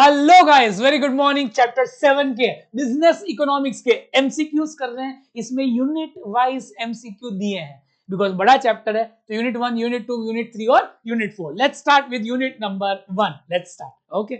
Hello guys, very good morning. Chapter 7 के business economics के MCQs कर रहे हैं। इसमें यूनिट वाइज एमसीक्यू दिए हैं बिकॉज बड़ा चैप्टर है, तो यूनिट 1, यूनिट 2, यूनिट 3 और unit 4। Let's start with unit number 1। Let's start. Okay,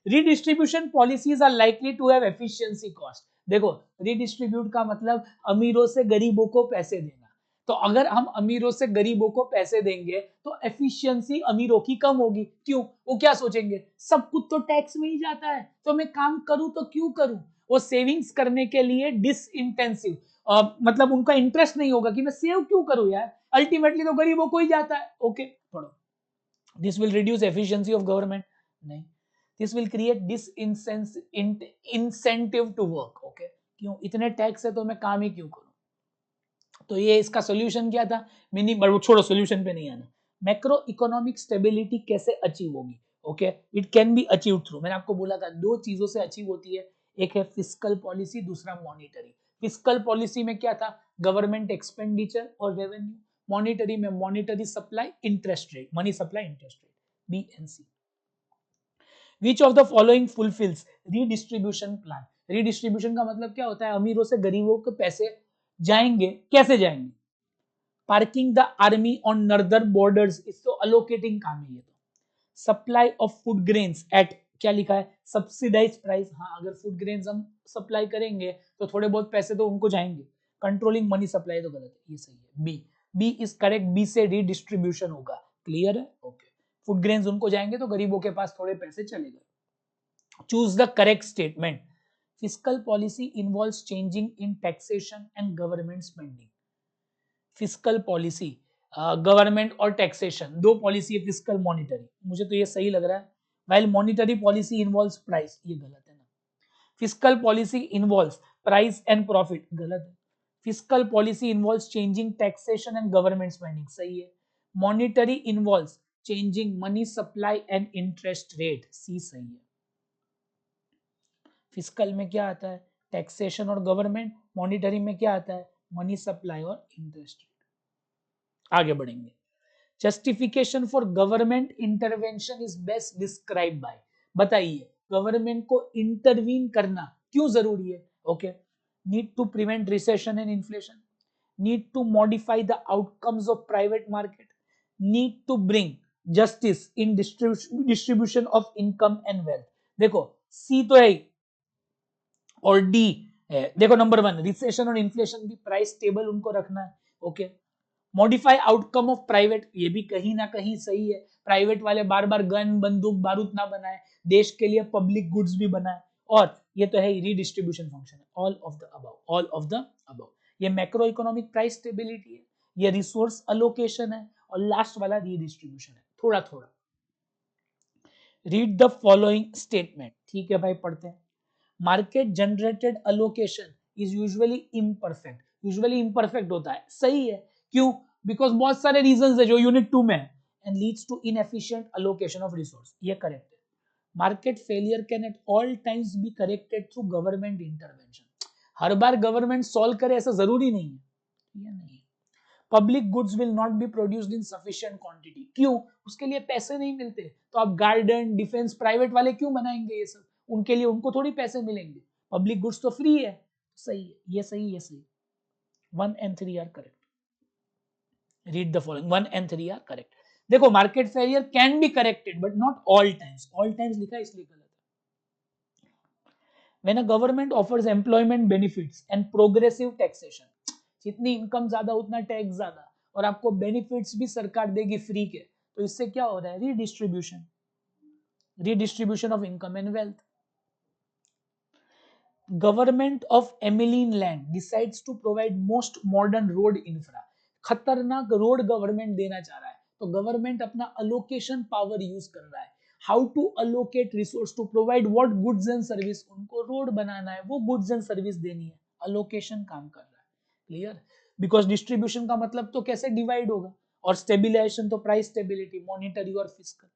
redistribution policies are likely to have efficiency cost. देखो, रीडिस्ट्रीब्यूट का मतलब अमीरों से गरीबों को पैसे देना। तो अगर हम अमीरों से गरीबों को पैसे देंगे तो एफिशिएंसी अमीरों की कम होगी। क्यों? वो क्या सोचेंगे, सब कुछ तो टैक्स में ही जाता है, तो मैं काम करूं तो क्यों करूं। वो सेविंग्स करने के लिए डिसइंटेंसिव, मतलब उनका इंटरेस्ट नहीं होगा कि मैं सेव क्यों करूं यार, अल्टीमेटली तो गरीबों को ही जाता है। ओके, पढ़ो। This will reduce efficiency of government. नहीं, this will create incentive to work. Okay, क्यों? इतने टैक्स है तो मैं काम ही क्यों करूं। तो ये इसका सोल्यूशन क्या था? बट वो छोड़ो, सोल्यूशन पे नहीं आना। मैक्रो इकोनॉमिक स्टेबिलिटी कैसे अचीव होगी? Okay, it can be achieve through, मैंने आपको बोला था दो चीजों से अचीव होती है, एक है फिस्कल पॉलिसी, दूसरा मॉनिटरी। फिस्कल पॉलिसी में क्या था? गवर्नमेंट एक्सपेंडिचर और रेवेन्यू। मॉनिटरी में monetary supply, interest rate, money supply, interest rate, BNC. Which of the following fulfills redistribution plan? Redistribution का मतलब क्या होता है? अमीरों से गरीबों के पैसे जाएंगे, कैसे जाएंगे? Parking the army on northern borders, इसको अलोकेटिंग काम है ये। तो supply of food grains at, क्या लिखा है? Subsidize price. हाँ, अगर फूड ग्रेन्स हम सप्लाई करेंगे तो थोड़े बहुत पैसे तो उनको जाएंगे। कंट्रोलिंग मनी सप्लाई तो गलत है, ये सही है। बी इज करेक्ट, बी से रीडिस्ट्रीब्यूशन होगा। क्लियर है? ओके, फूड ग्रेन्स उनको जाएंगे तो गरीबों के पास थोड़े पैसे चले गए। Choose the correct statement. Fiscal policy involves changing in taxation and government spending. Fiscal policy, government और टैक्सेशन, दो पॉलिसी है, फिस्कल मॉनिटरी। मुझे तो ये सही लग रहा है। While monetary policy involves price, ये गलत है ना। Fiscal policy involves price and profit, गलत है। Fiscal policy involves changing taxation and government spending, सही है। Monetary involves changing money supply and interest rate, सी सही है। फिस्कल में क्या आता है? टैक्सेशन और गवर्नमेंट। मॉनिटरी में क्या आता है? मनी सप्लाई और इंटरेस्ट रेट। आगे बढ़ेंगे। Justification for government intervention is best describe by, बताइए गवर्नमेंट को इंटरवीन करना क्यों जरूरी है? Okay, need to prevent recession and inflation, need to modify the outcomes of private market, need to bring justice in distribution of income and wealth. देखो, C तो है और डी है। देखो, नंबर 1 रिसेशन और इन्फ्लेशन भी, प्राइस स्टेबल उनको रखना है। Okay, modify outcome of private, ये भी कहीं ना कहीं सही है। प्राइवेट वाले बार बार गन बंदूक बारूद ना बनाए, देश के लिए पब्लिक गुड्स भी बनाए। और ये तो है रीडिस्ट्रीब्यूशन फंक्शन है। All of the above, all of the above. ये मैक्रो इकोनॉमिक प्राइस स्टेबिलिटी है, ये रिसोर्स अलोकेशन है, और लास्ट वाला रीडिस्ट्रीब्यूशन है। थोड़ा थोड़ा रीड द फॉलोइंग स्टेटमेंट। ठीक है भाई, पढ़ते हैं। Market generated allocation is usually imperfect. Usually imperfect होता है, सही है। क्यों? बिकॉज बहुत सारे रीजंस है जो यूनिट 2 में है। And leads to inefficient allocation of resource, ये करेक्ट है। Market failure can at all times be corrected through government intervention. हर बार गवर्नमेंट सॉल्व करे ऐसा जरूरी नहीं है, ये नहीं। Public goods will not be produced in sufficient quantity. क्यों? उसके लिए पैसे नहीं मिलते, तो आप गार्डन डिफेंस प्राइवेट वाले क्यों बनाएंगे ये सब? उनके लिए उनको थोड़ी पैसे मिलेंगे। पब्लिक गुड्स तो फ्री है। सही है, ये सही, ये सही। 1 and 3 are correct. Read the following. 1 and 3 are correct. देखो, market failure can be corrected but not all times. All times लिखा है इसलिए गलत है। When a government offers employment benefits and progressive taxation, जितनी इनकम ज्यादा उतना टैक्स ज्यादा, और आपको बेनिफिट्स भी सरकार देगी फ्री के, तो इससे क्या हो रहा है? Redistribution, redistribution of income and wealth. Government of Emilin land decides to provide most modern road infra. खतरनाक रोड गवर्नमेंट देना चाह रहा है, तो गवर्नमेंट अपना अलोकेशन पावर यूज कर रहा है। How to allocate resource to provide what goods and service, उनको रोड बनाना है, वो गुड्स एंड सर्विस देनी है, अलोकेशन काम कर रहा है। क्लियर? बिकॉज डिस्ट्रीब्यूशन का मतलब तो कैसे डिवाइड होगा, और स्टेबिलाईजेशन तो प्राइस स्टेबिलिटी, मॉनिटरी और fiscal.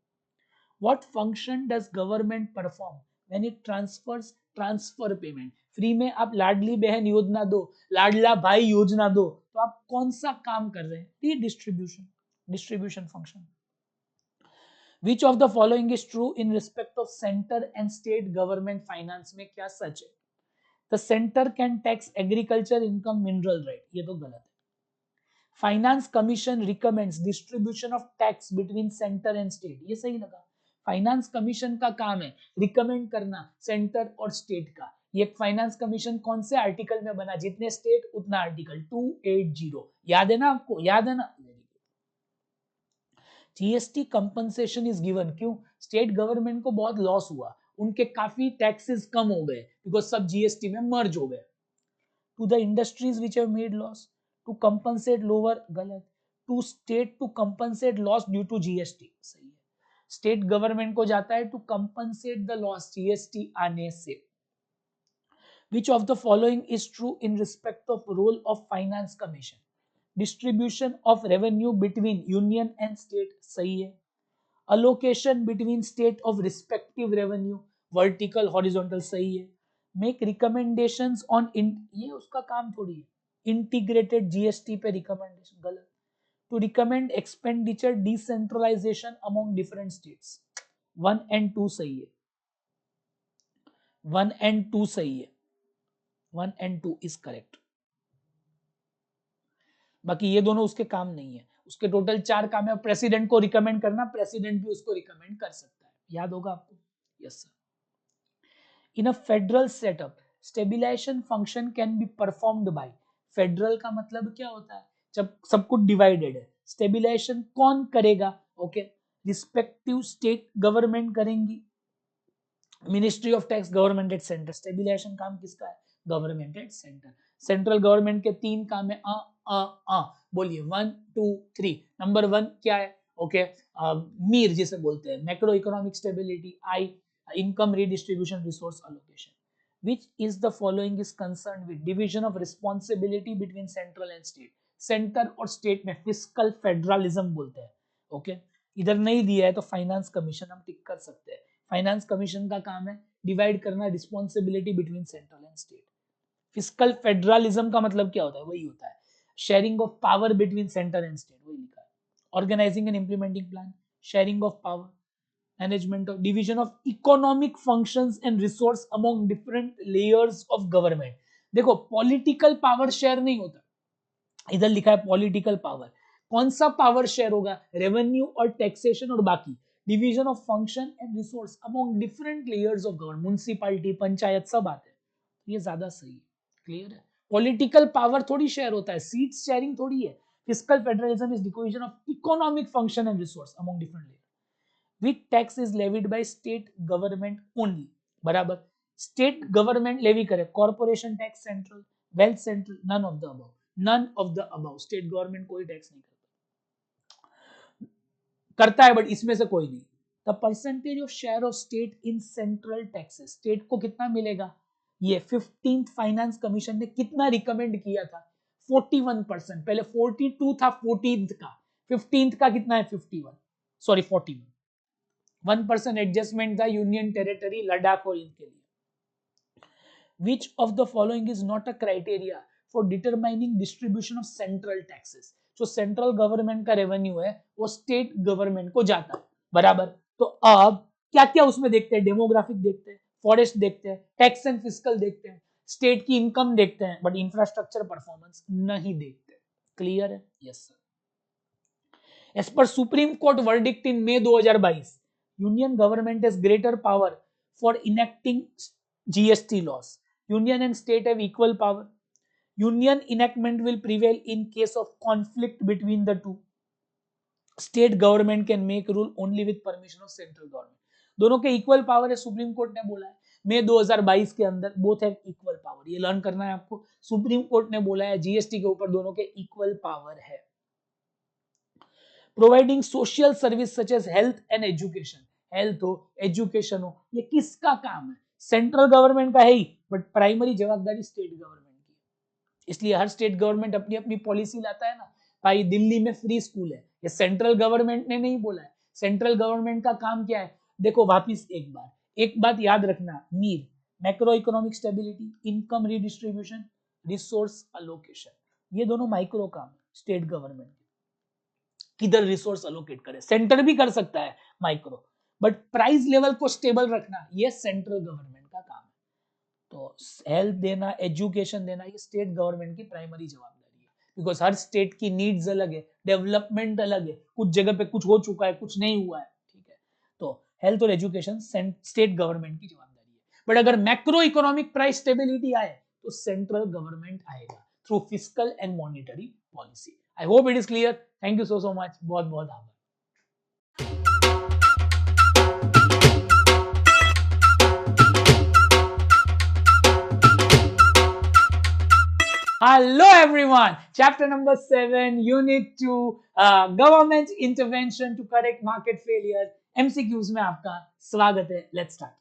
What function does government perform when it transfers transfer payment? Free में आप लाडली बहन योजना दो, लाडला भाई योजना दो, तो आप कौन सा काम कर रहे हैं? Redistribution, distribution function. Which of the following is true in respect of centre and state government finance में क्या सच है? The centre can tax agriculture income mineral right, ये तो गलत है। Finance commission recommends distribution of tax between centre and state, ये सही लगा। फाइनेंस कमीशन का काम है रिकमेंड करना सेंटर और स्टेट का। ये फाइनेंस कमीशन कौन से आर्टिकल में बना? जितने स्टेट उतना आर्टिकल 280, याद है ना आपको? याद है ना? जीएसटी कंपनसेशन इज गिवन, क्यों? स्टेट गवर्नमेंट को बहुत लॉस हुआ, उनके काफी टैक्सेस कम हो गए बिकॉज सब जीएसटी में मर्ज हो गए। To the industries which have made loss to compensate lower, गलत। To state to compensate loss due to GST, सही है। स्टेट गवर्नमेंट को जाता है to compensate the loss GST आने से। Which of the following is true in respect of role of finance commission? Distribution of revenue between union and state, सही है। Allocation between state of respective revenue, vertical horizontal, सही है। Make recommendations on ये उसका काम थोड़ी है। Integrated GST पे recommendation, गलत। To recommend expenditure decentralization among different states, 1 and 2 सही है। 1 and 2 सही है। 1 and 2 is correct। बाकी ये दोनों उसके काम नहीं है। उसके टोटल 4 काम है। प्रेसिडेंट को रिकमेंड करना, प्रेसिडेंट भी उसको रिकमेंड कर सकता है, याद होगा आपको? Yes sir. In a federal setup stabilisation function can be performed by, federal का मतलब क्या होता है? जब सब कुछ डिवाइडेड है, स्टेबिलाईजेशन कौन करेगा? ओके, रिस्पेक्टिव स्टेट गवर्नमेंट करेंगी। Ministry of tax, government at centre. Stabilisation काम किसका है? Government at centre. Central government के 3 काम है। बोलिए 1 2 3। नंबर 1 क्या है? ओके, मीर जिसे बोलते हैं, macro economic stability. I, income redistribution, resource allocation. which is the following is concerned with division of responsibility between central and state? Centre और स्टेट में फिस्कल फेडरलिज्म बोलते हैं। ओके, इधर नहीं दिया है तो फाइनेंस कमीशन हम टिक कर सकते हैं। फाइनेंस कमीशन का काम है डिवाइड करना responsibility between central and state. Fiscal federalism का मतलब क्या होता है? वही होता है sharing of power between centre and state, वही लिखा है। Organizing and implementing plan, sharing of power, management of division of economic functions and resource among different layers of government. देखो, पॉलिटिकल पावर शेयर नहीं होता, इधर लिखा है पॉलिटिकल पावर। कौन सा पावर शेयर होगा? रेवेन्यू और टैक्सेशन और बाकी division of function and resource among different layers of government, municipality, panchayat, सब आते हैं। ये ज्यादा सही है, क्लियर है? पॉलिटिकल पावर थोड़ी शेयर होता है, सीट शेयरिंग थोड़ी है। Fiscal federalism is division of economic function and resource among different layer. Which tax is levied by state government only, बराबर। स्टेट गवर्नमेंट लेवी करे, corporation tax central, wealth central, none of the above. None of the above, state government कोई tax नहीं करता है, but इसमें से कोई नहीं। The percentage of share of state in central taxes, state को कितना मिलेगा? ये 15th फाइनेंस कमीशन ने कितना रिकमेंड किया था? 41%। पहले 42 था 14th का, 15th का कितना है? 51, सॉरी 41। 1% एडजस्टमेंट था यूनियन टेरिटरी, लद्दाख और इनके लिए। Which of the following is not a criteria for determining distribution of central taxes? जो सेंट्रल गवर्नमेंट का रेवेन्यू है वो स्टेट गवर्नमेंट को जाता है, बराबर। तो अब क्या क्या उसमें देखते हैं? डेमोग्राफिक देखते हैं, फॉरेस्ट देखते हैं, टैक्स एंड फिस्कल देखते हैं, स्टेट की इनकम देखते हैं, बट इंफ्रास्ट्रक्चर परफॉर्मेंस नहीं देखते। क्लियर है? Yes sir. As per supreme court verdict in May 2022, union government has greater power for enacting GST laws. Union and state have equal power. Union enactment will prevail in case of conflict between the two. State government can make rule only with permission of central government. दोनों के equal power है, supreme court ने बोला है मई 2022 के अंदर, both have equal power. ये learn करना है आपको, सुप्रीम कोर्ट ने बोला है जीएसटी के ऊपर दोनों के इक्वल पावर है। Providing social service such as health and education, health हो, एजुकेशन हो, ये किसका काम है? सेंट्रल गवर्नमेंट का है ही, बट प्राइमरी जवाबदारी स्टेट गवर्नमेंट की। इसलिए हर स्टेट गवर्नमेंट अपनी अपनी पॉलिसी लाता है ना। भाई दिल्ली में फ्री स्कूल है, ये सेंट्रल गवर्नमेंट ने नहीं बोला है। सेंट्रल गवर्नमेंट का काम क्या है? देखो वापिस एक बात याद रखना, Mir, macro economic stability, income redistribution, resource allocation, ये दोनों माइक्रो काम है स्टेट गवर्नमेंट। किधर रिसोर्स अलोकेट करे, सेंटर भी कर सकता है माइक्रो, बट प्राइस लेवल को स्टेबल रखना ये सेंट्रल गवर्नमेंट का काम है। तो हेल्थ देना, एजुकेशन देना, ये स्टेट गवर्नमेंट की प्राइमरी जवाबदारी है, बिकॉज हर स्टेट की नीड्स अलग है, डेवलपमेंट अलग है, कुछ जगह पे कुछ हो चुका है, कुछ नहीं हुआ है, ठीक है। तो हेल्थ और एजुकेशन स्टेट गवर्नमेंट की जवाबदारी है, बट अगर मैक्रो इकोनॉमिक प्राइस स्टेबिलिटी आए तो सेंट्रल गवर्नमेंट आएगा through fiscal and monetary policy. I hope it is clear. Thank you so much, बहुत बहुत आभार। Hello everyone, chapter number 7, unit 2, government intervention to correct market failure, MCQs में आपका स्वागत है। Let's start.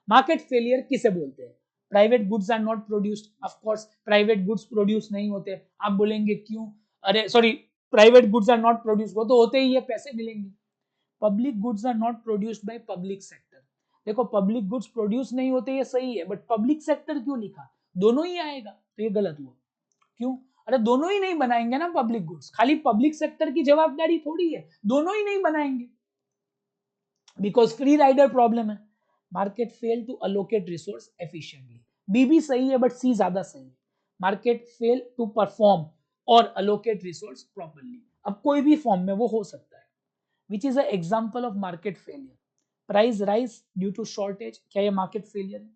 मार्केट फेलियर किसे बोलते हैं? Private goods are not produced, of course private goods produce नहीं होते। आप बोलेंगे क्यों? अरे sorry, private goods are not produce, वो तो होते ही है, पैसे मिलेंगे। Public goods are not produced by public sector. देखो पब्लिक गुड्स प्रोड्यूस नहीं होते ये सही है, बट पब्लिक सेक्टर क्यों लिखा? दोनों ही आएगा, तो ये गलत हुआ। क्यों? अरे दोनों ही नहीं बनाएंगे ना पब्लिक गुड्स, खाली पब्लिक सेक्टर की जवाबदारी थोड़ी है, दोनों ही नहीं बनाएंगे, बिकॉज फ्री राइडर प्रॉब्लम है। Market fail to allocate resource efficiently, B भी सही है बट सी ज्यादा सही है। मार्केट फेल टू परफॉर्म और अलोकेट रिसोर्स प्रॉपरली, अब कोई भी फॉर्म में वो हो सकता है। Which is a example of market failure? Price rise due to shortage, क्या ये मार्केट फेलियर है?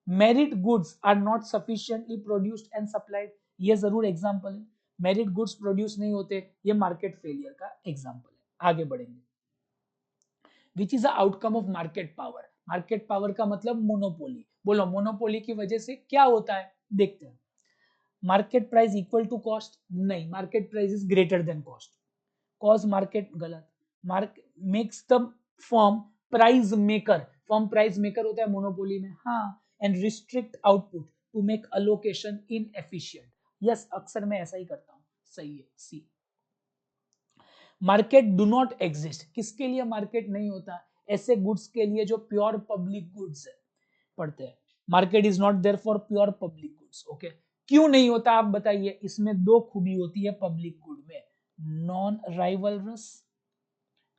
Merit goods are not sufficiently produced and supplied, ये जरूर एग्जांपल है। मेरिट गुड्स प्रोड्यूस नहीं होते, ये मार्केट फेलियर का एग्जांपल है। आगे बढ़ेंगे। Which is the outcome of market power? Market power का मतलब मोनोपोली। बोलो मोनोपोली की वजह से क्या होता है, देखते हैं। Market price equal to cost, नहीं, market price is greater than cost. Cause market, गलत। Market makes the firm price maker, firm price maker होता है मोनोपोली में, हाँ। And restrict output to make allocation inefficient, yes, अक्सर मैं ऐसा ही करता हूं, सही है, C. Market do not exist, किसके लिए मार्केट नहीं होता? ऐसे गुड्स के लिए जो प्योर पब्लिक गुड्स है, पढ़ते हैं। Market is not there for pure public goods, okay. क्यों नहीं होता आप बताइए? इसमें दो खूबी होती है पब्लिक गुड में, non rivalries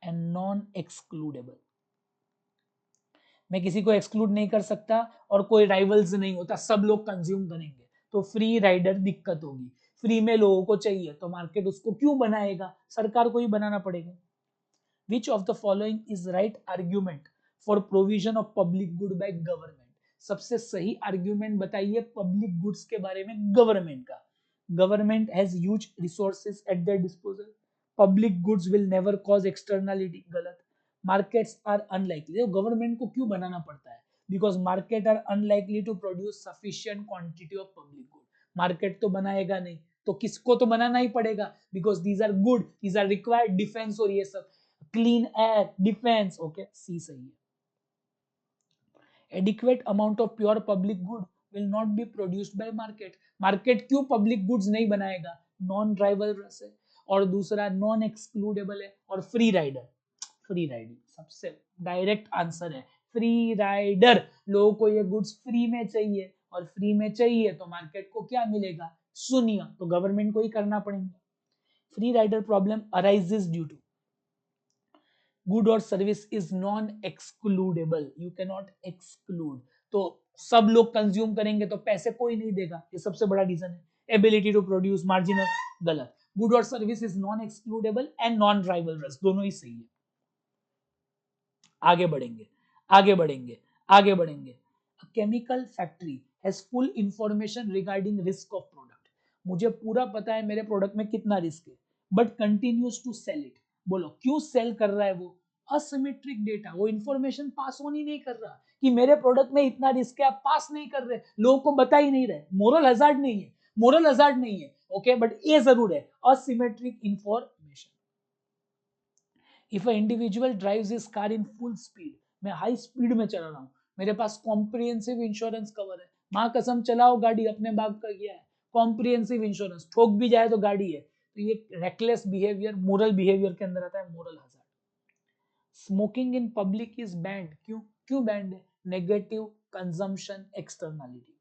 and non excludable. मैं किसी को एक्सक्लूड नहीं कर सकता और कोई राइवल्स नहीं होता, सब लोग कंज्यूम करेंगे, तो फ्री राइडर दिक्कत होगी। फ्री में लोगों को चाहिए तो मार्केट उसको क्यों बनाएगा? सरकार को ही बनाना पड़ेगा। Which of the following is right argument for provision of public good by government? सबसे सही आर्ग्यूमेंट बताइए पब्लिक गुड्स के बारे में गवर्नमेंट का। Government has huge resources at their disposal, public goods will never cause externality, गलत। Markets are unlikely, government को क्यों बनाना पड़ता है? Because market are unlikely to produce sufficient quantity of public good. Market तो बनाएगा नहीं, तो किसको तो बनाना ही पड़ेगा, because these are good, these are required, defence और ये सब, clean air, defence, okay, see सही है। Adequate amount of pure public good will not be produced by market. Market क्यों पब्लिक गुड्स नहीं बनाएगा? नॉन राइवलरस है, और दूसरा नॉन एक्सक्लूडेबल है, और फ्री राइडर। फ्री राइडिंग सबसे डायरेक्ट आंसर है, फ्री राइडर। लोगों को ये गुड्स फ्री में चाहिए, और फ्री में चाहिए तो मार्केट को क्या मिलेगा? शून्य, तो गवर्नमेंट को ही करना पड़ेगा। Free rider problem arises due to good और service is non excludable, you can not exclude, तो सब लोग कंज्यूम करेंगे तो पैसे कोई नहीं देगा, ये सबसे बड़ा रीजन है। एबिलिटी टू प्रोड्यूस, मार्जिनल, गलत। गुड और service is non excludable and non rivalries, दोनों ही सही है। आगे बढ़ेंगे, आगे बढ़ेंगे, आगे बढ़ेंगे। Chemical factory has full information regarding risk of product, मुझे पूरा पता है मेरे प्रोडक्ट में कितना रिस्क है, but continues to sell it. बोलो क्यों सेल कर रहा है वो? असिमेट्रिक डेटा, वो इंफॉर्मेशन पास ऑन ही नहीं कर रहा कि मेरे प्रोडक्ट में इतना रिस्क है, आप पास नहीं कर रहे, लोगों को बता ही नहीं रहे। मोरल हजार्ड नहीं है, मोरल हजार्ड नहीं है, ओके, बट ये जरूर है, asymmetric information. If a individual drives his car in full speed, मैं हाई स्पीड में चल रहा हूँ, मेरे पास कॉम्प्रिहेंसिव इंश्योरेंस कवर है, माँ कसम चलाओ गाड़ी, अपने बाप का किया है, कॉम्प्रिहेंसिव इंश्योरेंस, ठोक भी जाए तो गाड़ी है, तो ये रेकलेस बिहेवियर मोरल बिहेवियर के अंदर आता है, moral hazard. Smoking in public is band, क्यों क्यों बैंड है? नेगेटिव कंजम्पशन एक्सटर्नलिटी,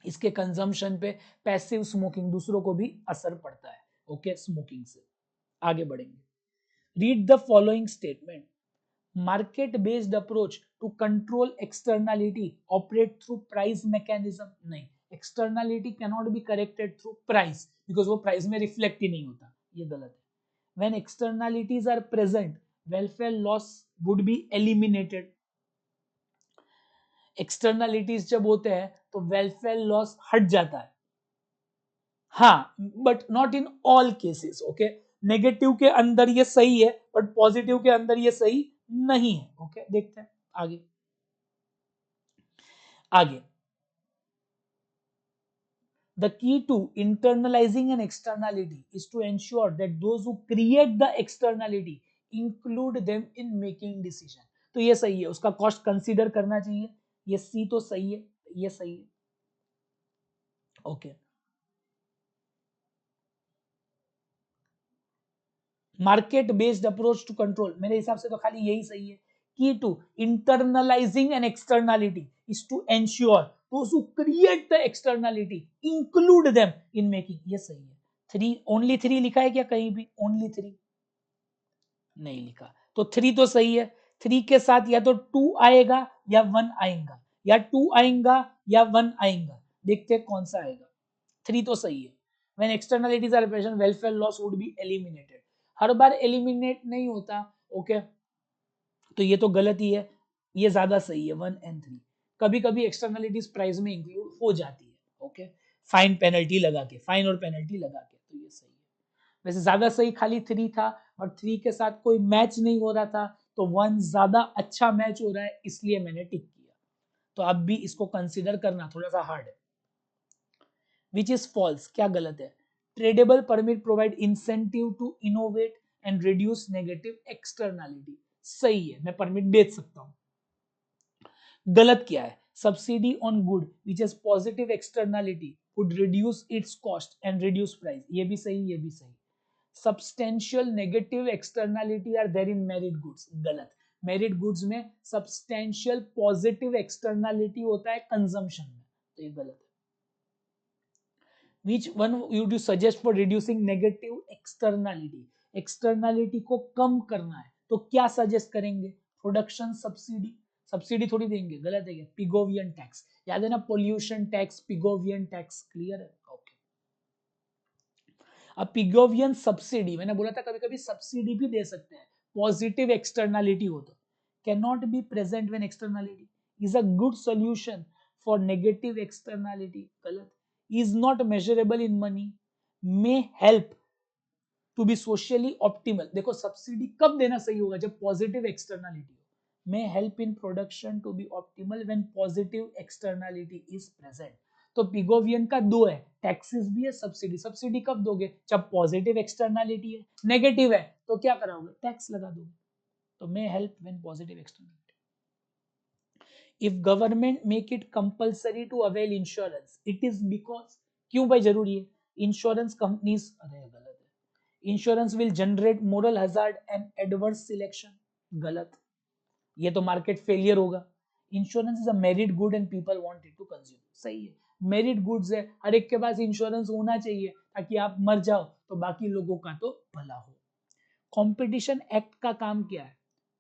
इसके कंजम्पशन पे पैसिव स्मोकिंग, दूसरों को भी असर पड़ता है, ओके, स्मोकिंग से। आगे बढ़ेंगे। Read the following statement, market based approach to control externality operate through price mechanism, नहीं, externality can not be corrected through price because वो प्राइस में रिफ्लेक्ट ही नहीं होता, ये गलत है. When externalities are present welfare loss would be eliminated. Externalities जब होते हैं तो वेलफेयर लॉस हट जाता है. हाँ, but not in all cases. Okay, negative के अंदर ये सही है बट पॉजिटिव के अंदर ये सही नहीं है. ओके, देखते हैं आगे. आगे, the key to internalizing an externality is to ensure that those who create the externality include them in making decision. तो ये सही है, उसका कॉस्ट कंसीडर करना चाहिए. ये सी तो सही है, ये सही है. Okay, market based approach to control, मेरे हिसाब से तो खाली यही सही है. Key to internalising an externality is to ensure those who create the externality include them in making, ये सही है. थ्री, ओनली थ्री लिखा है क्या कहीं भी? ओनली थ्री नहीं लिखा, तो थ्री तो सही है. थ्री के साथ या तो टू आएगा या वन आएगा, या टू आएगा या वन आएगा. देखते हैं कौन सा आएगा. थ्री तो सही है. When externalities are present, welfare loss would be eliminated. Her bar eliminate नहीं होता. ओके, तो ये तो गलत ही है. ये ज्यादा सही है, 1 and 3. कभी कभी एक्सटर्नलिटीज प्राइस में इंक्लूड हो जाती है. ओके, फाइन पेनल्टी लगा के, फाइन और पेनल्टी लगा के, तो ये सही है. वैसे ज्यादा सही खाली थ्री था और थ्री के साथ कोई मैच नहीं हो रहा था, तो वन ज्यादा अच्छा मैच हो रहा है, इसलिए मैंने टिक किया. तो अब भी इसको कंसिडर करना थोड़ा सा हार्ड है. विच इज फॉल्स, क्या गलत है? Tradable permit provide incentive to innovate and reduce negative externality. सही है, मैं परमिट बेच सकता हूं. गलत क्या है? Subsidy on good which is positive externality would reduce its cost and reduce price. ये भी सही, ये भी सही. Substantial negative externality are there in merit goods. गलत. मेरिट गुड्स में सब्सटेंशियल पॉजिटिव एक्सटर्नलिटी होता है कंजम्पशन में, तो ये गलत है. Which one would you suggest for reducing negative externality? Externality को कम करना है तो क्या सजेस्ट करेंगे? Production subsidy. सब्सिडी थोड़ी देंगे, गलत है क्या? पिगोवियन टैक्स, याद है ना? पोल्यूशन टैक्स, पिगोवियन टैक्स, क्लियर है? ओके. अब पिगोवियन सब्सिडी, मैंने बोला था कभी कभी सब्सिडी भी दे सकते हैं, पॉजिटिव एक्सटर्नलिटी हो तो. Can not be present when externality is a good solution for negative externality. गलत. is not measurable in money, may help to be socially optimal. देखो सब्सिडी कब देना सही होगा? जब पॉजिटिव एक्सटर्नलिटी हो. may help in production to be optimal when positive externality is present. तो पिगोवियन का दो है, टैक्सेस भी है, सब्सिडी. सब्सिडी कब दोगे? जब पॉजिटिव एक्सटर्नलिटी है. नेगेटिव है तो क्या कराओगे? टैक्स लगा दोगे. तो may help when positive externality. If government make it compulsory to avail insurance, it is because, क्यों भाई जरूरी है? इंश्योरेंस कंपनीज, अरे गलत है. Insurance will generate moral hazard and adverse selection. गलत. ये तो मार्केट फेलियर होगा. Insurance is a merit good and people want it to consume. सही है, मेरिट गुड्स है, हर एक के पास इंश्योरेंस होना चाहिए ताकि आप मर जाओ तो बाकी लोगों का तो भला हो. कंपटीशन एक्ट का काम क्या है?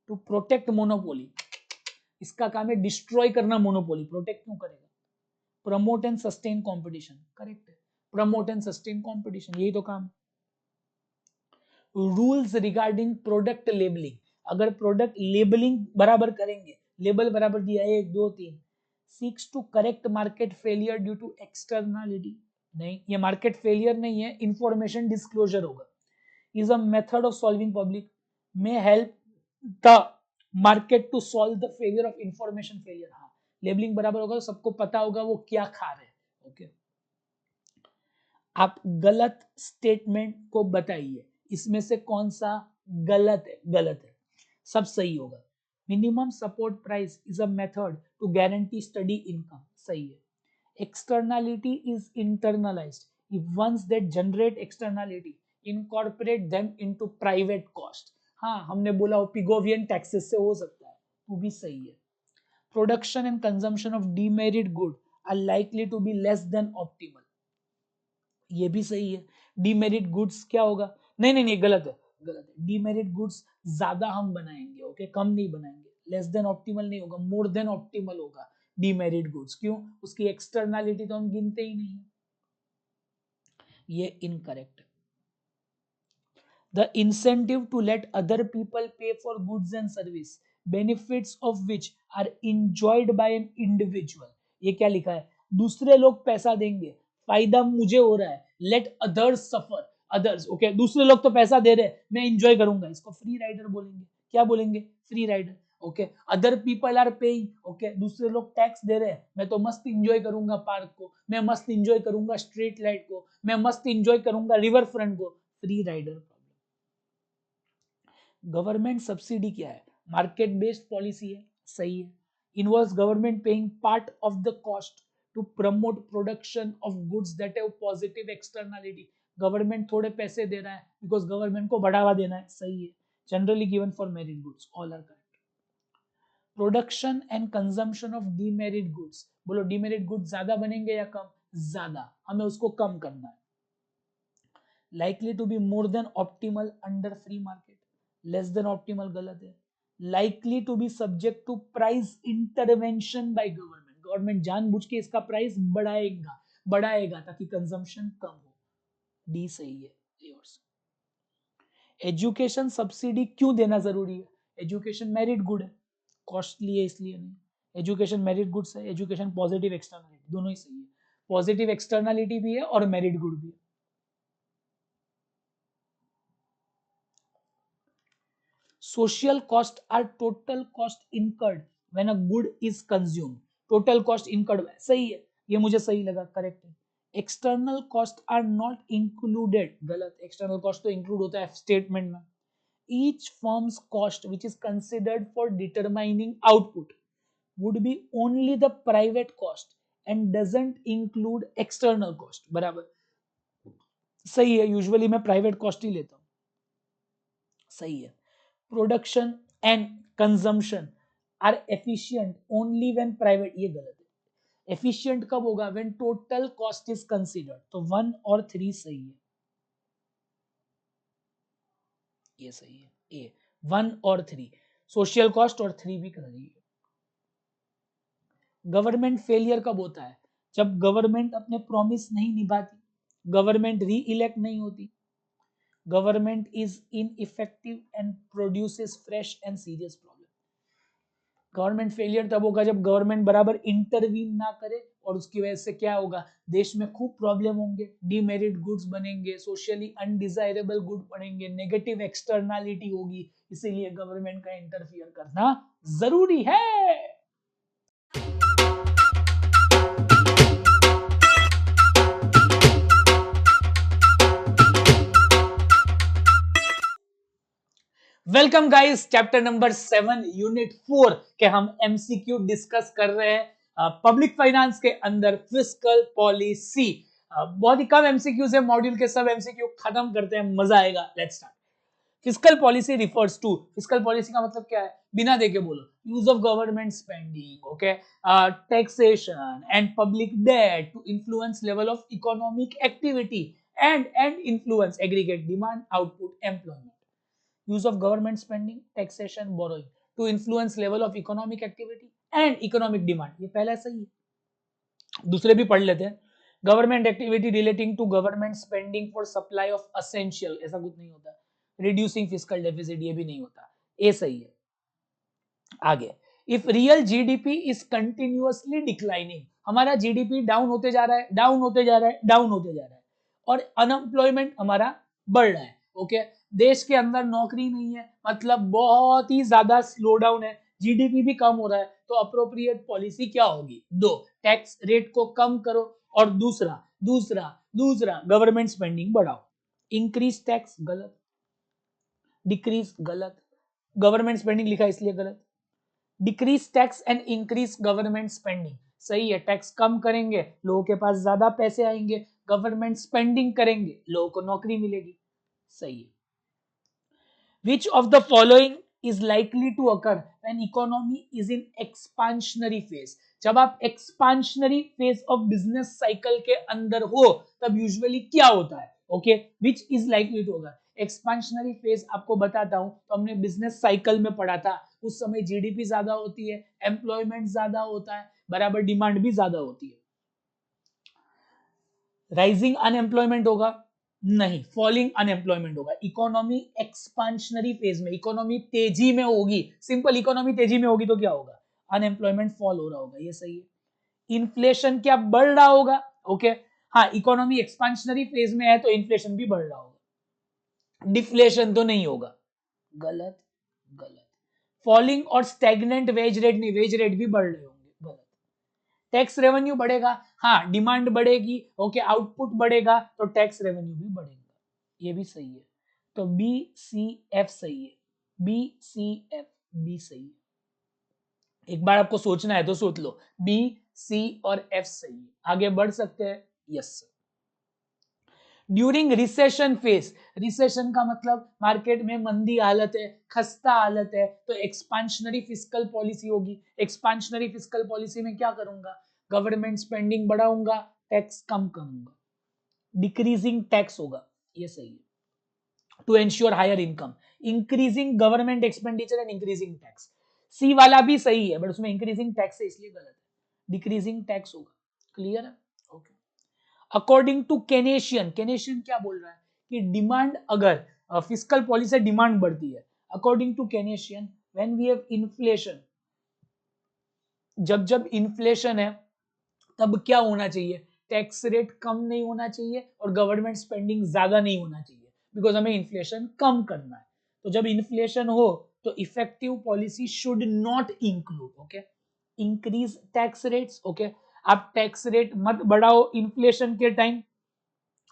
To protect monopoly. इसका काम है डिस्ट्रॉय करना मोनोपोली. प्रोटेक्ट क्यों करेगा? Promote and sustain competition. Correct है, प्रमोट एंड सस्टेन कंपटीशन, यही तो काम. Rules regarding product labelling. अगर प्रोडक्ट लेबलिंग बराबर करेंगे, लेबल बराबर दिया 1 2 3. Seeks to correct market failure due to externality. नहीं, ये मार्केट फेलियर नहीं है, इंफॉर्मेशन डिस्क्लोजर होगा. Is a method of solving public, may help the market to solve the failure of information failure. हाँ, लेबलिंग बराबर होगा तो सबको पता होगा वो क्या खा रहे हैं. ओके, आप गलत स्टेटमेंट को बताइए, इसमें से कौन सा गलत है? गलत है, सब सही होगा. Minimum support price is a method to guarantee steady income. सही है. Externality is internalised if ones that generate externality incorporate them into private cost. हाँ, हमने बोला पिगोवियन टैक्सेस से हो सकता है, वो भी सही है. Production and consumption of demerit good are likely to be less than optimal. ये भी सही है. डीमेरिट गुड्स क्या होगा? नहीं नहीं नहीं, गलत है, गलत है. डीमेरिट गुड्स ज्यादा हम बनाएंगे, ओके, कम नहीं बनाएंगे, लेस देन ऑप्टिमल नहीं होगा, मोर देन ऑप्टिमल होगा डीमेरिट गुड्स। क्यों? उसकी एक्सटर्नलिटी तो हम गिनते ही नहीं है, ये incorrect. The incentive to let other people pay for goods and service, benefits of which are enjoyed by an individual. ये क्या लिखा है? दूसरे लोग पैसा देंगे, फायदा मुझे हो रहा है, let others suffer, others, okay, दूसरे लोग तो पैसा दे रहे हैं, मैं इंजॉय करूंगा, इसको फ्री राइडर बोलेंगे। क्या बोलेंगे? Free rider, okay. Other people are paying, okay, दूसरे लोग टैक्स दे रहे हैं, मैं तो मस्त इंजॉय करूंगा पार्क को, मैं मस्त इंजॉय करूंगा स्ट्रीट लाइट को, मैं मस्त इंजॉय करूंगा रिवर फ्रंट को, फ्री राइडर। गवर्नमेंट सब्सिडी क्या है? मार्केट बेस्ड पॉलिसी है, सही है। Involves government paying part of the cost to promote production of goods that have positive externality. Government थोड़े पैसे दे रहा है बिकॉज गवर्नमेंट को बढ़ावा देना है, सही है। Generally given for merit goods, all are correct. Production and consumption of demerit goods, बोलो डीमेरिट गुड्स ज्यादा बनेंगे या कम? ज्यादा, हमें उसको कम करना है। likely to be more than optimal under free market, less than optimal गलत है। likely to be subject to price intervention by government, government जानबूझ के इसका प्राइस बढ़ाएगा ताकि कंजम्पशन कम हो, डी सही है। एजुकेशन सब्सिडी क्यों देना जरूरी है? एजुकेशन मेरिट गुड है, कॉस्टली है इसलिए नहीं। एजुकेशन मेरिट गुड्स है, एजुकेशन पॉजिटिव एक्सटर्नलिटी, दोनों ही सही है। पॉजिटिव एक्सटर्नलिटी भी है और मेरिट गुड भी है। Social cost are total cost incurred when a good is consumed. Total cost incurred, सही है, ये मुझे सही लगा, करेक्ट है। External cost are not included, गलत, external cost तो include होता है स्टेटमेंट में। Each firm's cost which is considered for determining output would be only the private cost and doesn't include external cost, बराबर, सही है। यूजुअली मैं प्राइवेट कॉस्ट ही लेता हूँ, सही है। Production and consumption are efficient only when private, ये गलत है। एफिशिएंट कब होगा? When total cost is considered, तो 1 और 3 सही है, ये सही है, ए 1 और 3, सोशल कॉस्ट और 3 भी कर रही है। गवर्नमेंट फेलियर कब होता है? जब गवर्नमेंट अपने प्रॉमिस नहीं निभाती, गवर्नमेंट री इलेक्ट नहीं होती, government is ineffective and produces fresh and serious problem. Government failure तब होगा जब गवर्नमेंट बराबर इंटरवीन ना करे, और उसकी वजह से क्या होगा? देश में खूब प्रॉब्लम होंगे, डीमेरिट गुड्स बनेंगे, सोशली अनडिजायरेबल गुड बनेंगे, नेगेटिव एक्सटर्नलिटी होगी, इसीलिए गवर्नमेंट का इंटरफियर करना जरूरी है। Welcome guys, chapter number 7 unit 4 के हम एमसीक्यू डिस्कस कर रहे हैं पब्लिक फाइनेंस के अंदर फिस्कल पॉलिसी। बहुत ही कम एमसीक्यूज है, मॉड्यूल के सब एमसीक्यू खत्म करते हैं, मजा आएगा। Let's start. Fiscal policy refers to, fiscal policy का मतलब क्या है? बिना देखे बोलो, use of government spending, okay, taxation and public debt to influence level of economic activity and influence aggregate demand, output, employment. use of government spending, taxation, borrowing to influence level of economic activity and economic demand, ये पहला सही है। दूसरे भी पढ़ लेते हैं। Government activity relating to government spending for supply of essential, ऐसा कुछ नहीं होता। रिड्यूसिंग फिस्कल डेफिसिट, ये भी नहीं होता, ए सही है। आगे, if real GDP is continuously declining, हमारा जीडीपी डाउन होते जा रहा है, डाउन होते जा रहा है, डाउन होते जा रहा है, और अनएम्प्लॉयमेंट हमारा बढ़ रहा है, ओके, देश के अंदर नौकरी नहीं है, मतलब बहुत ही ज्यादा स्लो डाउन है, जीडीपी भी कम हो रहा है, तो अप्रोप्रिएट पॉलिसी क्या होगी? दो, टैक्स रेट को कम करो, और दूसरा दूसरा दूसरा गवर्नमेंट स्पेंडिंग बढ़ाओ। इंक्रीज टैक्स गलत, डिक्रीज गलत, गवर्नमेंट स्पेंडिंग लिखा इसलिए गलत। Decrease tax and increase government spending, सही है। टैक्स कम करेंगे, लोगों के पास ज्यादा पैसे आएंगे, गवर्नमेंट स्पेंडिंग करेंगे, लोगों को नौकरी मिलेगी, सही है। Which of the following is likely to occur when economy is in expansionary phase? जब आप expansionary phase of business cycle के अंदर हो, तब usually क्या होता है? Okay, which is likely to occur? Expansionary phase आपको बताता हूं, तो हमने बिजनेस साइकिल में पढ़ा था, उस समय जीडीपी ज्यादा होती है, एम्प्लॉयमेंट ज्यादा होता है, बराबर डिमांड भी ज्यादा होती है। राइजिंग अनएम्प्लॉयमेंट होगा नहीं, फॉलिंग अनएम्प्लॉयमेंट होगा। इकोनॉमी एक्सपांशनरी फेज में इकोनॉमी तेजी में होगी, सिंपल, इकोनॉमी तेजी में होगी तो क्या होगा, अनएम्प्लॉयमेंट फॉल हो रहा होगा, ये सही है। इन्फ्लेशन क्या बढ़ रहा होगा, ओके, हाँ, इकोनॉमी एक्सपांशनरी फेज में है तो इन्फ्लेशन भी बढ़ रहा होगा, डिफ्लेशन तो नहीं होगा, गलत गलत। फॉलिंग और स्टैग्नेंट वेज रेट नहीं, वेज रेट भी बढ़ रहे होंगे, गलत। टैक्स रेवेन्यू बढ़ेगा, हाँ, डिमांड बढ़ेगी, ओके, आउटपुट बढ़ेगा तो टैक्स रेवेन्यू भी बढ़ेगा, ये भी सही है। तो बी सी एफ सही है, बी सी एफ, बी सही है। एक बार आपको सोचना है तो सोच लो, बी सी और एफ सही है। आगे बढ़ सकते हैं, yes. During recession phase, recession का मतलब मार्केट में मंदी हालत है, खस्ता हालत है, तो एक्सपांशनरी फिस्कल पॉलिसी होगी। एक्सपांशनरी फिस्कल पॉलिसी में क्या करूंगा, गवर्नमेंट स्पेंडिंग बढ़ाऊंगा, टैक्स कम करूंगा, डिक्रीजिंग टैक्स होगा, ये सही है। To ensure higher income, increasing government expenditure and increasing tax, C वाला भी सही है बट उसमें इंक्रीजिंग टैक्स है इसलिए गलत है, डिक्रीजिंग टैक्स होगा, क्लियर है, ओके। अकॉर्डिंग टू केनेशियन, केनेशियन क्या बोल रहा है कि डिमांड, अगर फिस्कल पॉलिसी से डिमांड बढ़ती है, according to Keynesian, when we have inflation, जब जब इन्फ्लेशन है तब क्या होना चाहिए, टैक्स रेट कम नहीं होना चाहिए और गवर्नमेंट स्पेंडिंग ज्यादा नहीं होना चाहिए, बिकॉज हमें इन्फ्लेशन कम करना है। तो जब इन्फ्लेशन हो तो effective policy should not include, okay, increase tax rates, okay, आप टैक्स रेट मत बढ़ाओ इन्फ्लेशन के time,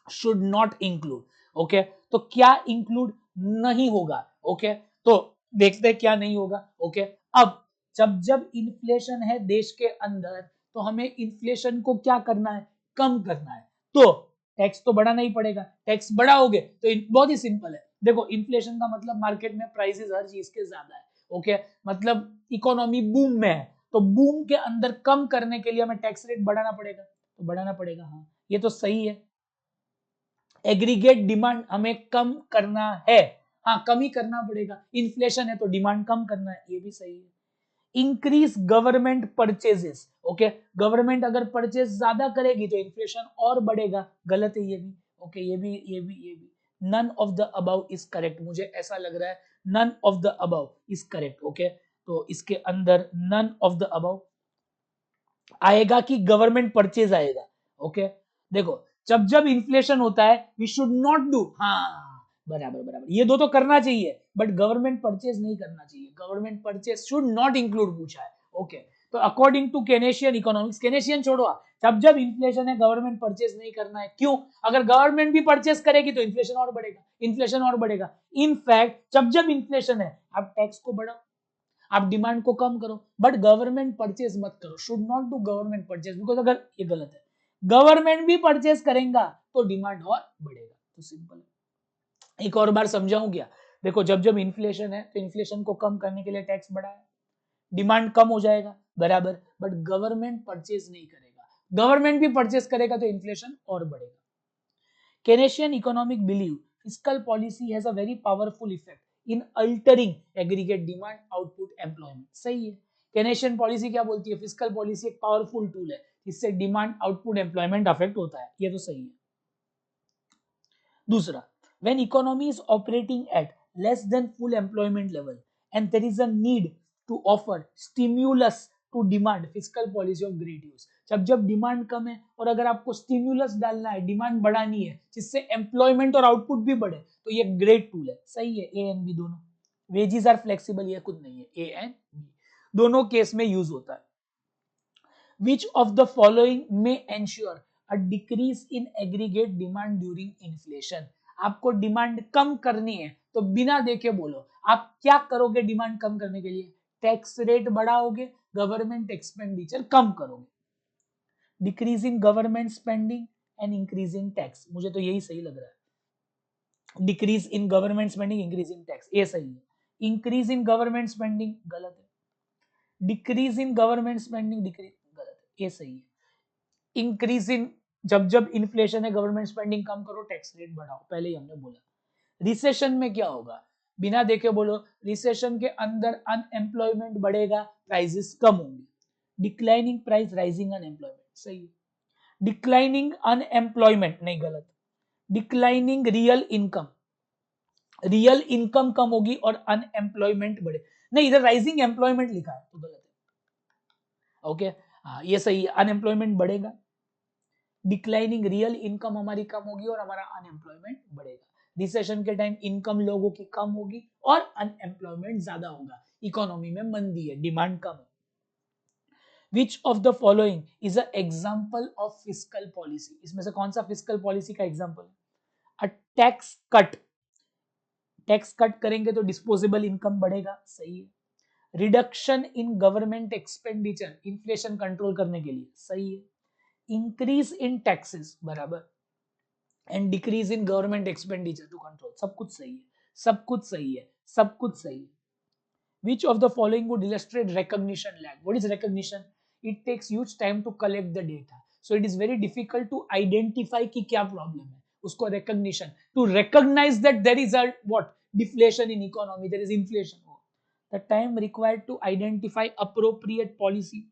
should not include, okay. तो क्या इंक्लूड नहीं होगा, ओके, तो देखते हैं क्या नहीं होगा, ओके। अब जब जब इन्फ्लेशन है देश के अंदर तो हमें इन्फ्लेशन को क्या करना है, कम करना है, तो टैक्स तो बढ़ाना ही पड़ेगा। टैक्स बढ़ाओगे तो बहुत ही सिंपल है, देखो, इन्फ्लेशन का मतलब मार्केट में प्राइसेस हर चीज के ज्यादा है, ओके, मतलब इकोनॉमी बूम में है, तो बूम के अंदर कम करने के लिए हमें टैक्स रेट बढ़ाना पड़ेगा, तो बढ़ाना पड़ेगा, हाँ, ये तो सही है। एग्रीगेट डिमांड हमें कम करना है, हाँ, कम ही करना पड़ेगा, इन्फ्लेशन है तो डिमांड कम करना है, ये भी सही है। Increase government purchases, okay, government अगर परचेज ज्यादा करेगी तो इन्फ्लेशन और बढ़ेगा, गलत है ये भी, ओके, ये भी none of the above is correct, मुझे ऐसा लग रहा है none of the above is correct, okay. तो इसके अंदर नन ऑफ द अबव आएगा कि गवर्नमेंट परचेज आएगा, ओके। देखो, जब जब इन्फ्लेशन होता है वी शुड नॉट डू, हाँ, बराबर बराबर, ये दो तो करना चाहिए बट गवर्नमेंट परचेज नहीं करना चाहिए, government purchase should not include पूछा है, ओके। तो अकॉर्डिंग टू केनेशियन इकोनॉमिक्स, केनेशियन छोड़ो, जब जब इन्फ्लेशन है गवर्नमेंट परचेज नहीं करना है, क्यों, अगर गवर्नमेंट भी परचेज करेगी तो इन्फ्लेशन और बढ़ेगा, इन्फ्लेशन और बढ़ेगा। इनफैक्ट जब जब इन्फ्लेशन है आप टैक्स को बढ़ाओ, आप डिमांड को कम करो, बट गवर्नमेंट परचेज मत करो, should not do government purchase, because अगर ये गलत है, गवर्नमेंट भी परचेज करेगा तो डिमांड और बढ़ेगा, तो सिंपल है। एक और बार समझाऊं क्या, देखो, जब जब इन्फ्लेशन है तो इन्फ्लेशन को कम करने के लिए टैक्स बढ़ाया, डिमांड कम हो जाएगा, बराबर, बट गवर्नमेंट परचेज नहीं करेगा, गवर्नमेंट भी परचेज करेगा तो इन्फ्लेशन और बढ़ेगा। Keynesian economic believe fiscal policy has a very powerful effect in altering aggregate demand, output, employment. सही है। Keynesian policy क्या बोलती है, फिस्कल पॉलिसी एक पावरफुल टूल है, इससे डिमांड, आउटपुट, एम्प्लॉयमेंट अफेक्ट होता है, ये तो सही है। दूसरा, when economy is operating at less than full employment level and there is a need to offer stimulus to demand, fiscal policy of great use, जब जब डिमांड कम है और अगर आपको स्टिम्युलस डालना है, डिमांड बढ़ानी है जिससे एम्प्लॉयमेंट और आउटपुट भी बढ़े, तो ये ग्रेट टूल है, सही है, ए एंड बी दोनों। वेजेस आर फ्लेक्सिबल, ये खुद नहीं है, ए एंड बी दोनों केस में यूज होता है। Which of the following may ensure a decrease in aggregate demand during inflation? आपको डिमांड कम करनी है तो बिना देखे बोलो, आप क्या करोगे डिमांड कम करने के लिए, टैक्स रेट बढ़ाओगे, गवर्नमेंट एक्सपेंडिचर कम करोगे, decreasing government spending and increasing tax, मुझे तो यही सही लग रहा है, decrease in government spending, increasing tax, ये सही है। इंक्रीज इन गवर्नमेंट स्पेंडिंग गलत है, decrease in government spending, decrease गलत है, ये सही है। इंक्रीज इन, जब जब इन्फ्लेशन है गवर्नमेंट स्पेंडिंग कम करो, टैक्स रेट बढ़ाओ, पहले ही हमने बोला। रिसेशन में क्या होगा, बिना देखे बोलो, रिसेशन के अंदर अनएम्प्लॉयमेंट बढ़ेगा, प्राइसेस कम होंगे। डिक्लाइनिंग प्राइस, राइजिंग अनएम्प्लॉयमेंट, सही है। डिक्लाइनिंग अनएम्प्लॉयमेंट नहीं, गलत। डिक्लाइनिंग रियल इनकम कम होगी और अनएम्प्लॉयमेंट बढ़े, नहीं इधर राइजिंग एम्प्लॉयमेंट लिखा है तो गलत है। ओके, ये सही है, अनएम्प्लॉयमेंट बढ़ेगा, डिक्लाइनिंग रियल इनकम हमारी कम होगी और हमारा अनएम्प्लॉयमेंट बढ़ेगा। रिसेशन के टाइम इनकम लोगों की कम होगी और अनएम्प्लॉयमेंट ज्यादा होगा, इकोनॉमी में मंदी है, डिमांड कम है। Which of the following is a example of fiscal policy, इसमें से कौन सा फिस्कल पॉलिसी का एग्जाम्पल है? A tax cut, tax cut करेंगे तो डिस्पोजेबल इनकम बढ़ेगा, सही है। Reduction in government expenditure, inflation control करने के लिए, सही है। इंक्रीज इन टैक्सेस, बराबर, and decrease in government expenditure to control, सब कुछ सही है, सब कुछ सही है, सब कुछ सही है। Which of the following would illustrate recognition lag? What is recognition? It takes huge time to collect the data, so it is very difficult to identify कि क्या problem है, उसको recognition, to recognize that there is a what deflation in economy, there is inflation, the time required to identify appropriate policy,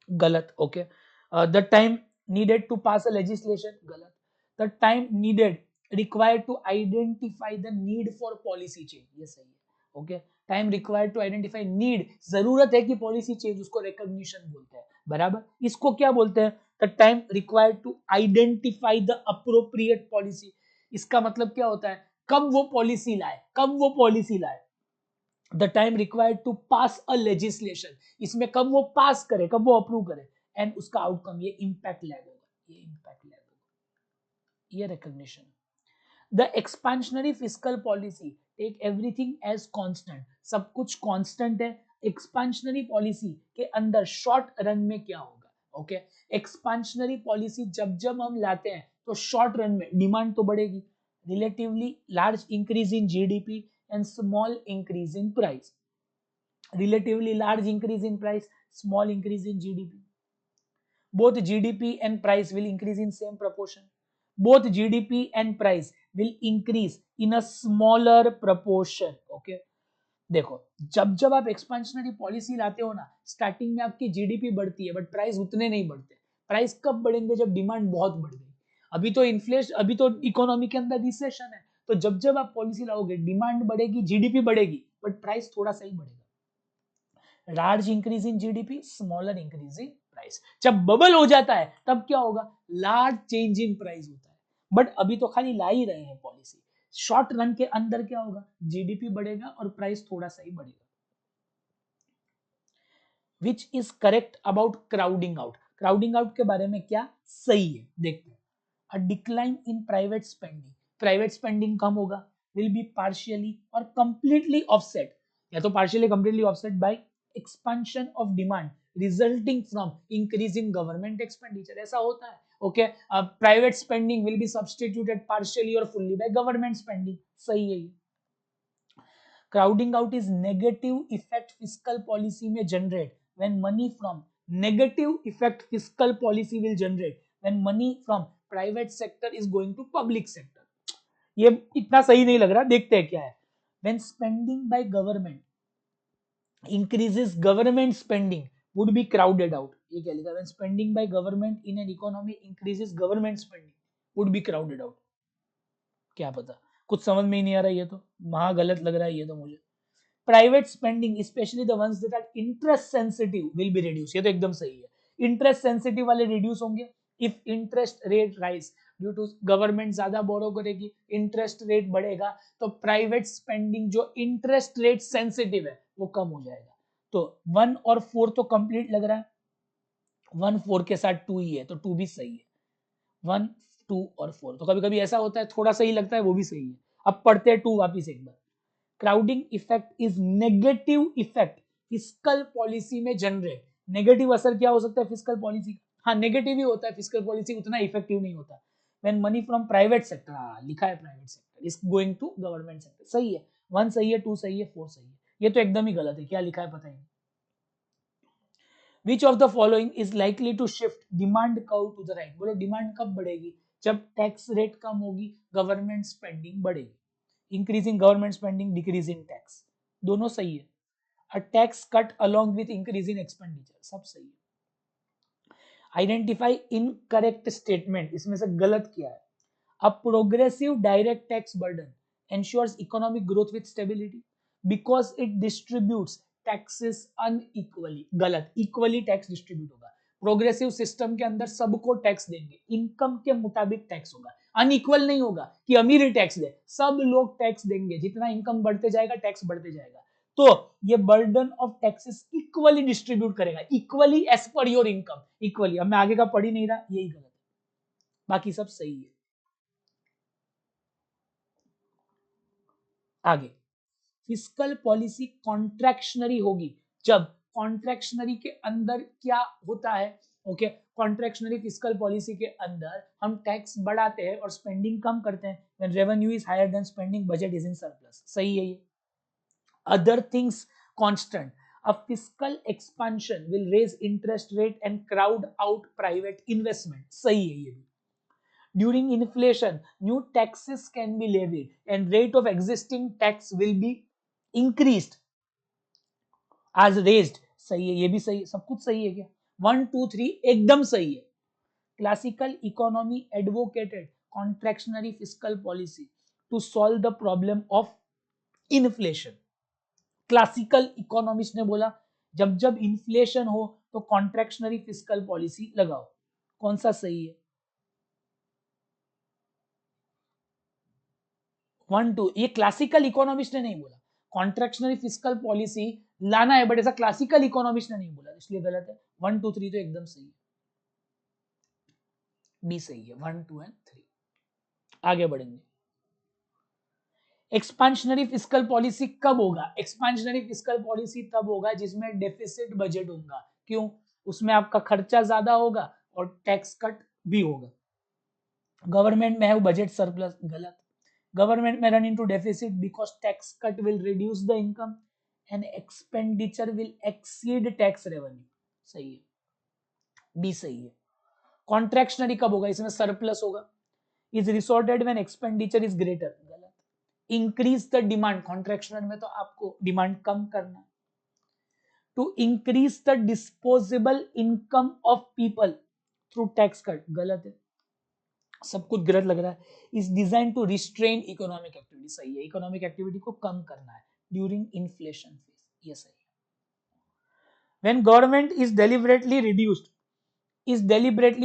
गलत, okay. The time needed to pass a legislation, गलत. The time needed required to identify the need for policy change, ये सही है, okay. Time required to identify need, जरूरत है कि policy change, उसको recognition बोलते हैं, बराबर। इसको क्या बोलते हैं? The time required to identify the appropriate policy, इसका मतलब क्या होता है, कब वो पॉलिसी लाए, कब वो पॉलिसी लाए। The time required to pass a legislation, इसमें कब वो पास करे, कब वो अप्रूव करे, एंड उसका आउटकम, ये इंपैक्ट लैग होगा, ये इंपैक्ट लैग होगा, ये recognition. The expansionary fiscal policy take everything as constant, सब कुछ कांस्टेंट है। एक्सपेंशनरी पॉलिसी के अंदर शॉर्ट रन में क्या होगा, ओके। एक्सपेंशनरी पॉलिसी जब जब हम लाते हैं तो शॉर्ट रन में डिमांड तो बढ़ेगी, relatively large increase in GDP and small increase in price, relatively large increase in price, small increase in GDP. Both GDP and price will increase in same proportion. Both GDP and price will increase in a smaller proportion. Okay. देखो, जब जब आप expansionary policy लाते हो ना, starting में आपकी GDP बढ़ती है बट प्राइस उतने नहीं बढ़ते। प्राइस कब बढ़ेंगे? जब डिमांड बहुत बढ़ गई। अभी तो इन्फ्लेशन, अभी तो इकोनॉमी के अंदर रिसेशन है, तो जब जब आप पॉलिसी लाओगे डिमांड बढ़ेगी, जीडीपी बढ़ेगी, बट प्राइस थोड़ा सा ही बढ़ेगा। Large increase in GDP, smaller increase in price. जब बबल हो जाता है तब क्या होगा? लार्ज चेंज इन प्राइस होता है, बट अभी तो खाली ला ही रहे हैं पॉलिसी। शॉर्ट रन के अंदर क्या होगा? जीडीपी बढ़ेगा और प्राइस थोड़ा सा ही बढ़ेगा। Which is correct about crowding out? Crowding out के बारे में क्या सही है, देखते हैं। A decline in private spending, private spending कम होगा, विल बी पार्शियली और कंप्लीटली ऑफसेट, या तो partially completely offset by expansion of demand resulting from increase in government expenditure. ऐसा होता है, okay. Private spending will be substituted partially और fully by government spending, सही है ये। Crowding out is negative effect fiscal policy में generate when money from negative effect fiscal policy will generate when money from private sector is going to public sector. ये इतना सही नहीं लग रहा, देखते हैं क्या है। when spending by government increases, government spending would be crowded out, ये क्या लिखा? when spending by government in an economy increases, government spending would be crowded out, क्या पता, कुछ समझ में ही नहीं आ रहा, ये तो महा गलत लग रहा है ये तो मुझे। Private spending especially the ones that are interest sensitive will be reduce, ये तो एकदम सही है। इंटरेस्ट सेंसिटिव वाले रिड्यूस होंगे if interest rate rise due to government ज्यादा बोरो करेगी, इंटरेस्ट रेट बढ़ेगा, तो प्राइवेट स्पेंडिंग जो इंटरेस्ट रेट सेंसिटिव है वो कम हो जाएगा। तो 1 और 4 तो कंप्लीट लग रहा है, 1 4 के साथ 2 ही है, तो 2 भी सही है। 1 2 और 4, तो कभी कभी ऐसा होता है थोड़ा सही लगता है, वो भी सही है। अब पढ़ते हैं 2 वापिस एक बार। Crowding effect is negative effect fiscal policy में जनरेट। नेगेटिव असर क्या हो सकता है फिस्कल पॉलिसी का? हाँ, नेगेटिव ही होता है, फिस्कल पॉलिसी उतना इफेक्टिव नहीं होता। When money from private sector, लिखा है private sector, is going to government sector, सही है। 1 सही है, 2 सही है, 4 सही है, ये तो एकदम ही गलत है, क्या लिखा है पता ही नहीं। Which of the following is likely to shift demand curve to the right? बोलो डिमांड कब बढ़ेगी? जब टैक्स रेट कम होगी, गवर्नमेंट स्पेंडिंग बढ़ेगी। Increasing government spending, decreasing tax, दोनों सही है। A tax cut along with increase in expenditure, सब सही है। आइडेंटिफाई इनकरेक्ट स्टेटमेंट, इसमें से गलत क्या है? A progressive direct tax burden ensures economic growth with stability because it distributes taxes unequally. गलत, equally tax distribute होगा। प्रोग्रेसिव सिस्टम के अंदर सबको टैक्स देंगे, इनकम के मुताबिक टैक्स होगा, अनइक्वल नहीं होगा कि अमीर ही टैक्स दे, सब लोग टैक्स देंगे, जितना इनकम बढ़ते जाएगा टैक्स बढ़ते जाएगा। तो ये burden of taxes equally distribute करेगा, equally as per your income, equally. अब मैं आगे का पढ़ ही नहीं रहा, यही गलत है, बाकी सब सही है। आगे, फिस्कल पॉलिसी कॉन्ट्रैक्शनरी होगी जब, कॉन्ट्रैक्शनरी के अंदर क्या होता है? ओके, कॉन्ट्रैक्शनरी फिस्कल पॉलिसी के अंदर हम टैक्स बढ़ाते हैं और स्पेंडिंग कम करते हैं, when revenue is higher than spending, budget is in surplus, सही है ये। Other things constant, a fiscal expansion will raise interest rate and crowd out private investment, सही है ये भी। During inflation, new taxes can be levied and rate of existing tax will be increased as raised, सही है, ये भी सही है, सब कुछ सही है क्या? 1 2 3 एकदम सही है। Classical economy advocated contractionary fiscal policy to solve the problem of inflation. Classical economist ने बोला जब जब इन्फ्लेशन हो तो कॉन्ट्रैक्शनरी फिस्कल पॉलिसी लगाओ, कौन सा सही है? 1 2, ये क्लासिकल इकोनॉमिस्ट ने नहीं बोला, कॉन्ट्रैक्शनरी फिस्कल पॉलिसी लाना है, बट ऐसा क्लासिकल इकोनॉमिस्ट ने नहीं बोला, इसलिए गलत है। 1 2 3 तो एकदम सही है, बी सही है, 1 2 एंड 3। आगे बढ़ेंगे। एक्सपांशनरी फिस्कल पॉलिसी कब होगा? एक्सपांशनरी फिस्कल पॉलिसी तब होगा जिसमें डेफिसिट बजट होगा। क्यों? उसमें आपका खर्चा ज्यादा होगा और टैक्स कट भी होगा। गवर्नमेंट में है बजट सरप्लस, गलत। गवर्नमेंट में run into deficit because tax cut will reduce the income and expenditure will exceed tax revenue, सही है, बी सही है। कॉन्ट्रैक्शनरी कब होगा? इसमें सरप्लस होगा। Is resorted when expenditure is greater, गलत। इंक्रीज द डिमांड, कॉन्ट्रैक्शनल में तो आपको डिमांड कम करना है। To increase the disposable income of people through tax cut, गलत है, सब कुछ गलत लग रहा है। Is design to restrain economic activity, सही है, इकोनॉमिक एक्टिविटी को कम करना है ड्यूरिंग इन्फ्लेशन फेज, ये सही है। When government is deliberately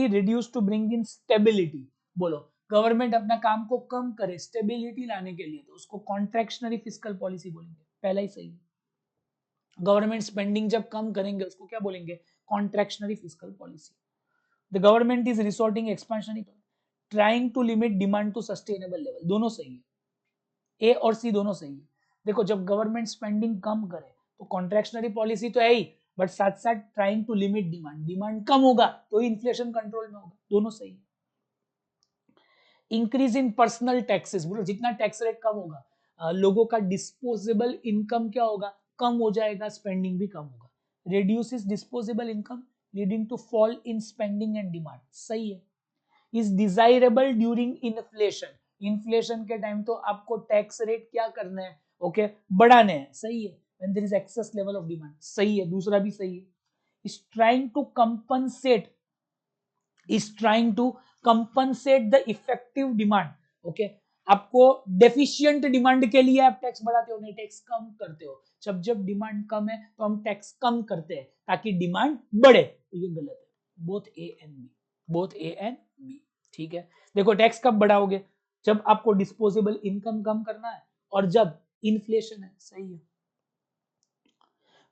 reduced to bring in stability, बोलो गवर्नमेंट अपना काम को कम करे स्टेबिलिटी लाने के लिए, तो उसको कॉन्ट्रैक्शनरी फिस्कल पॉलिसी बोलेंगे, पहला ही सही है। गवर्नमेंट स्पेंडिंग जब कम करेंगे उसको क्या बोलेंगे? Contractionary fiscal policy. The government is resorting expansionary, trying to limit demand to sustainable level, दोनों सही है, ए और सी दोनों सही है। देखो जब गवर्नमेंट स्पेंडिंग कम करे तो कॉन्ट्रैक्शनरी पॉलिसी तो है ही, बट साथ साथ trying to limit demand, demand कम होगा तो इन्फ्लेशन कंट्रोल में होगा, दोनों सही है। इंक्रीज इन पर्सनल टैक्सेस, बोलो जितना टैक्स रेट कम होगा लोगों का डिस्पोजेबल इनकम क्या होगा? कम हो जाएगा, स्पेंडिंग भी कम होगा। Reduces disposable income leading to fall in spending and demand, सही है। Is desirable during inflation, inflation के टाइम तो आपको टैक्स रेट क्या करना है? ओके, बढ़ाने हैं, सही है। When there is excess level of demand, सही है, दूसरा भी सही है। Is trying to compensate, is trying to compensate the effective demand, okay. आपको डेफिशिएंट डिमांड के लिए आप टैक्स बढ़ाते हो, नहीं टैक्स कम करते हो। जब जब डिमांड कम है तो हम टैक्स कम करते हैं ताकि डिमांड बढ़े, तो ये गलत है। Both A and B, both A and B, ठीक है। देखो टैक्स कब बढ़ाओगे? जब आपको डिस्पोजेबल इनकम कम करना है और जब इन्फ्लेशन है, सही है।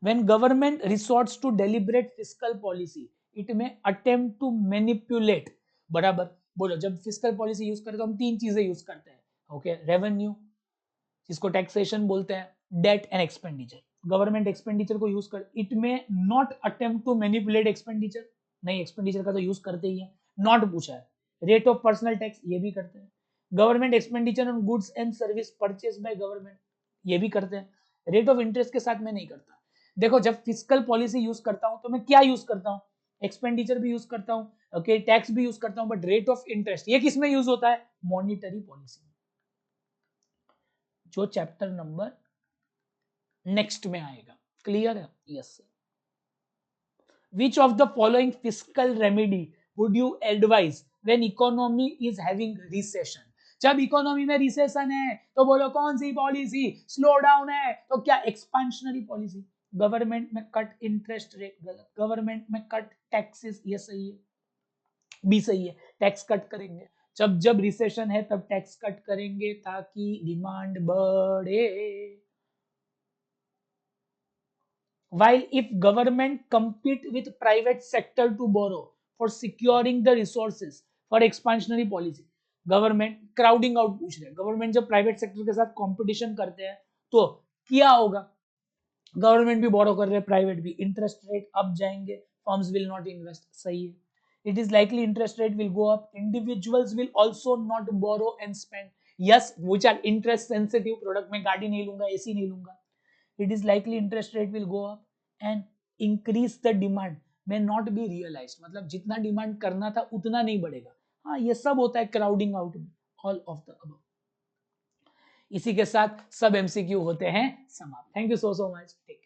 When government resorts to deliberate fiscal policy, it may attempt to manipulate, बराबर। बोलो जब फिस्कल पॉलिसी यूज करते तो हम तीन चीजें यूज करते हैं, ओके, रेवेन्यू जिसको टैक्सेशन बोलते हैं, debt and expenditure. Government expenditure को यूज कर, it may not attempt to manipulate expenditure, नहीं एक्सपेंडिचर का तो यूज करते ही है, नॉट पूछा है। रेट ऑफ पर्सनल टैक्स, ये भी करते हैं। Government expenditure on goods and service purchase by government, ये भी करते हैं। रेट ऑफ इंटरेस्ट के साथ मैं नहीं करता। देखो जब फिस्कल पॉलिसी यूज करता हूं तो मैं क्या यूज करता हूं? एक्सपेंडिचर भी यूज करता हूं, ओके, टैक्स भी यूज करता हूं, बट रेट ऑफ इंटरेस्ट ये किस में यूज होता है? Monetary policy. जो चैप्टर नंबर नेक्स्ट में आएगा। क्लियर है? Yes sir. Which of the following fiscal remedy would you advise when economy is having recession? जब इकोनॉमी में रिसेशन है तो बोलो कौन सी पॉलिसी? स्लो डाउन है तो क्या एक्सपेंशनरी पॉलिसी? गवर्नमेंट में कट इंटरेस्ट रेट, गलत। गवर्नमेंट में कट टैक्सेस, ये सही है, बी सही है, टैक्स कट करेंगे। जब जब रिसेशन है तब टैक्स कट करेंगे ताकि डिमांड बढ़े। While if government compete with private sector to borrow for securing the resources for expansionary policy, government crowding out पूछ रहे हैं। गवर्नमेंट जब प्राइवेट सेक्टर के साथ कंपटीशन करते हैं तो क्या होगा? गवर्नमेंट भी बोरो कर रहे हैं, प्राइवेट भी, इंटरेस्ट रेट अप जाएंगे, फर्म्स विल नॉट इन्वेस्ट। सही है। It is likely interest rate will go up, individuals will also not borrow and spend. Yes, which are interest sensitive product में गाड़ी नहीं लूंगा, एसी नहीं लूंगा। It is likely interest rate will go up and increase the demand may not be realized, मतलब जितना demand करना था उतना नहीं बढ़ेगा। हाँ, ये सब होता है क्राउडिंग आउट में, ऑल ऑफ द अबव। इसी के साथ सब एमसीक्यू होते हैं समाप्त। Thank you so much. Take